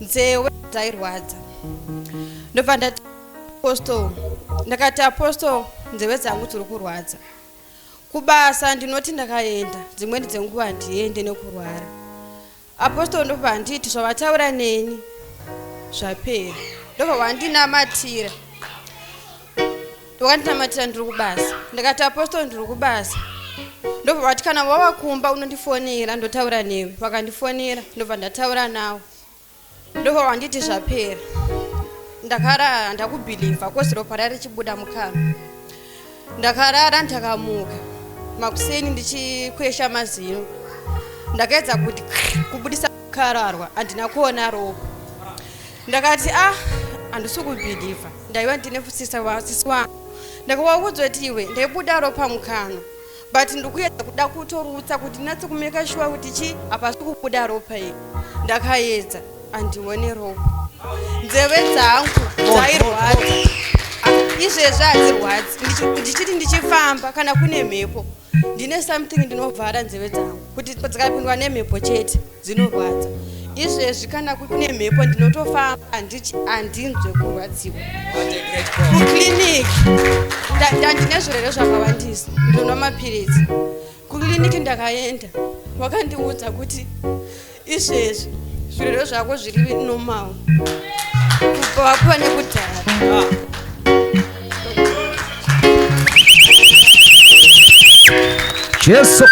nzewe dzairwadza. Ndobva ndati apostol, ndakati apostol, nzewe dzangu dziri kurwadza. Kubasa ndinoti ndakaenda, dzimweni dzenguva handiende nekurwara. Apostol ndobva nditi zvavataura neni zvapera. Ndobva wandinamatira. Ndokandinamatira ndiri kubasa. Ndakati apostol ndiri kubasa. Ndobva vati kana wavakumba unondifonera ndotaura newe. Vakandifonera ndobva ndataura nawo. Ndobva wanditi zvapera. Ndakarara ndakubhilivha kozi ropa richibuda mukama. Ndakarara ndakamuka. Makuseni ndichikwesha mazino. Ndakaedza kuti kubudisa kararwa handina kuona ropa. Ndakati handisi kubhilivha. Ndaiva ndine sisi wangu. Ndakavaudza kuti iwe ndaibuda ropa mukano. But ndikuedza kuda kutorutsa kuti ndinatse kumeka sure kuti hapasi kubuda ropa iri. Ndakaedza handione ropa. Nzeve dzangu dzairwadza. Izvezvi hadzirwadzi. Ndichiti ndichifamba kana kune mhepo ndine something ndinovhara nzeve dzangu kuti dzikapindwa nemhepo chete dzinorwadza. Izvezvi kana kune mhepo ndinotofamba handinzwe kurwadziwa. Kuclinic ndine zvirwere zvakawandisa, ndinonwa mapiritsi. Kuclinic ndakaenda wakandiudza kuti izvezvi zvirwere zvako zviri normal kubva wapiwa nekudhara. Jesu